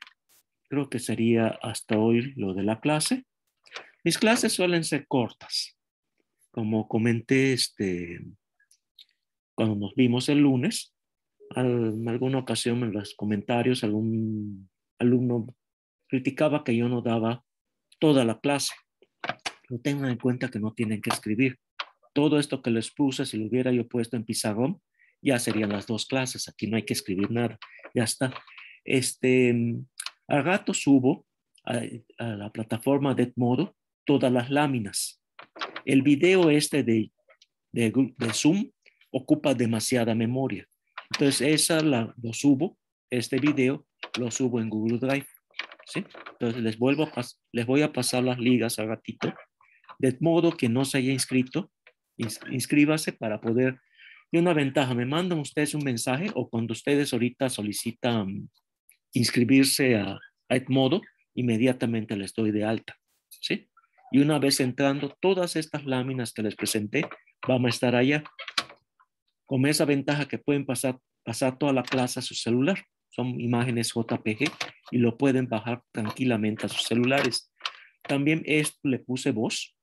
Creo que sería hasta hoy lo de la clase. Mis clases suelen ser cortas. Como comenté, cuando nos vimos el lunes, en alguna ocasión en los comentarios algún alumno criticaba que yo no daba toda la clase. Pero tengan en cuenta que no tienen que escribir. Todo esto que les puse, si lo hubiera yo puesto en pizarrón, ya serían las 2 clases. Aquí no hay que escribir nada. Ya está. Al rato subo a la plataforma de Edmodo todas las láminas. El video de Zoom ocupa demasiada memoria. Entonces, lo subo, este video lo subo en Google Drive. ¿Sí? Entonces, les voy a pasar las ligas al ratito. De modo que no se haya inscrito, inscríbase para poder. Y una ventaja, me mandan ustedes un mensaje o cuando ustedes ahorita solicitan inscribirse a Edmodo, inmediatamente les doy de alta. ¿Sí? Y una vez entrando, todas estas láminas que les presenté van a estar allá. Con esa ventaja que pueden pasar toda la clase a su celular. Son imágenes JPG y lo pueden bajar tranquilamente a sus celulares. También esto le puse voz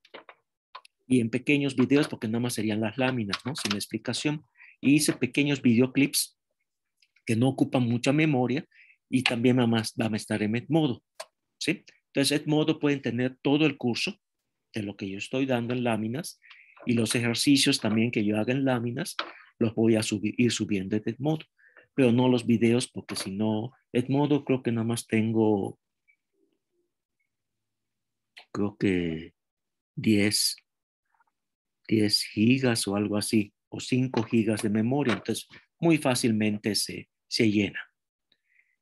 y en pequeños videos, porque nada más serían las láminas, ¿no? Sin explicación. Y hice pequeños videoclips que no ocupan mucha memoria y también van a estar en Edmodo, ¿sí? Entonces, Edmodo pueden tener todo el curso de lo que yo estoy dando en láminas y los ejercicios también que yo haga en láminas los voy a ir subiendo de Edmodo, pero no los videos porque si no, Edmodo creo que nada más tengo, creo que 10 gigas o algo así, o 5 gigas de memoria, entonces muy fácilmente se llena.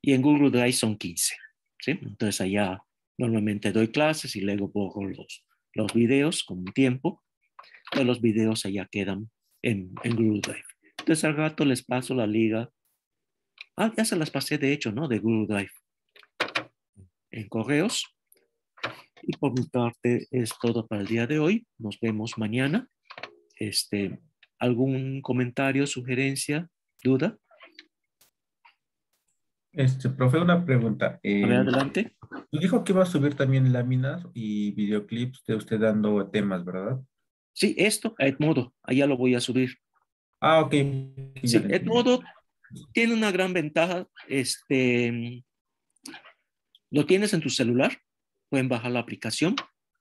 Y en Google Drive son 15, ¿sí? Entonces allá normalmente doy clases y luego borro los videos con un tiempo. Todos los videos allá quedan en Google Drive. Entonces al rato les paso la liga. Ya se las pasé de hecho, ¿no? De Google Drive. En correos. Y por mi parte es todo para el día de hoy. Nos vemos mañana. ¿Algún comentario, sugerencia, duda? Profe, una pregunta. A ver, adelante. Dijo que iba a subir también láminas y videoclips de usted dando temas, ¿verdad? Sí, esto a Edmodo. Allá lo voy a subir. Ah, ok. Ya Sí, lo entendí. Edmodo tiene una gran ventaja. Lo tienes en tu celular. Pueden bajar la aplicación.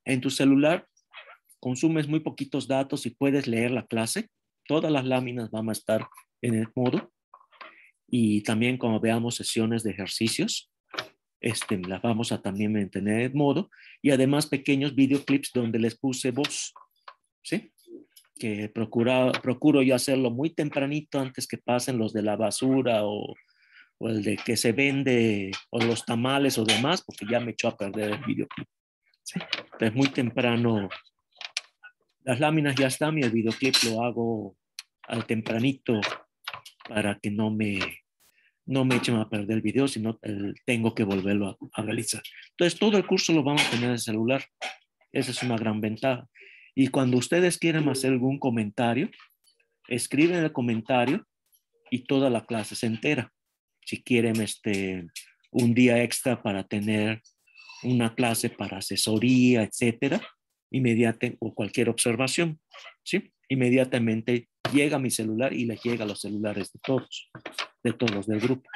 En tu celular consumes muy poquitos datos y puedes leer la clase. Todas las láminas van a estar en Edmodo. Y también como veamos sesiones de ejercicios, las vamos a también tener en Edmodo. Y además pequeños videoclips donde les puse voz. ¿Sí? Que procuro yo hacerlo muy tempranito antes que pasen los de la basura o el de que se vende o los tamales o demás, porque ya me echó a perder el videoclip. ¿Sí? Entonces muy temprano, las láminas ya están y el videoclip lo hago al tempranito para que no me echen a perder el video, sino tengo que volverlo a realizar. Entonces todo el curso lo vamos a tener en el celular. Esa es una gran ventaja. Y cuando ustedes quieran hacer algún comentario, escriben el comentario y toda la clase se entera. Si quieren un día extra para tener una clase para asesoría, etcétera, o cualquier observación, ¿sí? Inmediatamente llega a mi celular y les llega a los celulares de todos los del grupo.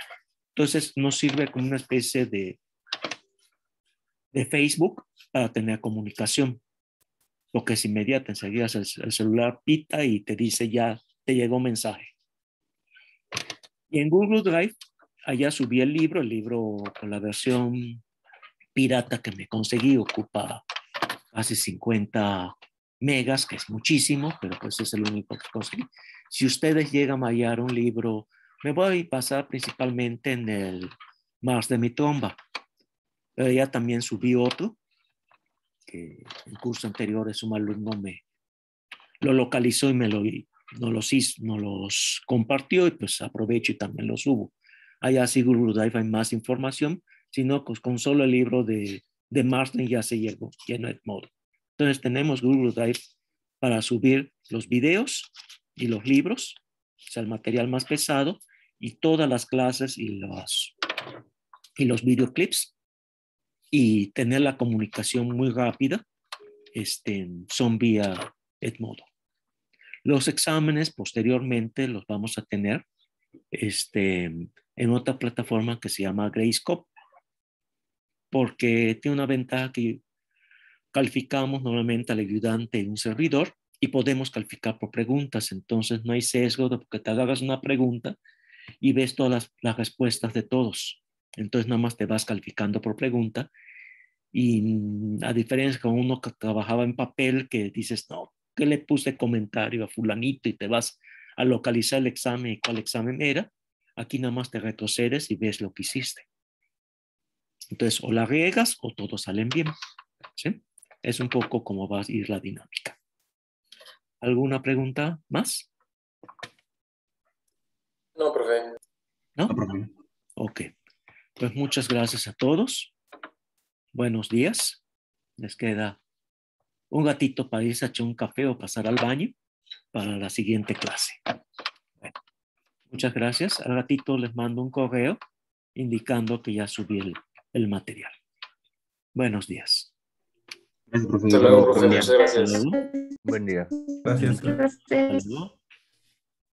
Entonces nos sirve como una especie de Facebook para tener comunicación, porque es inmediata, enseguida el celular pita y te dice ya te llegó un mensaje. Y en Google Drive, allá subí el libro con la versión pirata que me conseguí, ocupa casi 50 megas, que es muchísimo, pero pues es el único que conseguí. Si ustedes llegan a hallar un libro, me voy a pasar principalmente en el Mars de mi tumba, pero ya también subí otro, que en curso anterior un alumno me lo localizó y nos los compartió y pues aprovecho y también lo subo. Allá sí Google Drive hay más información, sino pues con solo el libro de Marsden ya se lleno Edmodo. Entonces tenemos Google Drive para subir los videos y los libros, o sea, el material más pesado y todas las clases y los videoclips y tener la comunicación muy rápida, son vía Edmodo. Los exámenes posteriormente los vamos a tener en otra plataforma que se llama Grayscope, porque tiene una ventaja que calificamos normalmente al ayudante en un servidor y podemos calificar por preguntas. Entonces no hay sesgo de que te hagas una pregunta y ves todas las respuestas de todos. Entonces nada más te vas calificando por pregunta. Y a diferencia con uno que trabajaba en papel, que dices, no, ¿qué le puse comentario a fulanito? Y te vas a localizar el examen y cuál examen era. Aquí nada más te retrocedes y ves lo que hiciste. Entonces, o la riegas o todos salen bien. ¿Sí? Es un poco como va a ir la dinámica. ¿Alguna pregunta más? No, profe. ¿No? No, profe. Ok. Pues muchas gracias a todos. Buenos días. Les queda un ratito para irse a echar un café o pasar al baño para la siguiente clase. Bueno, muchas gracias. Al ratito les mando un correo indicando que ya subí el material. Buenos días. Gracias, profe. Hasta luego, profe. Buen día. Muchas gracias. Hasta luego. Buen día. Gracias. Hasta luego.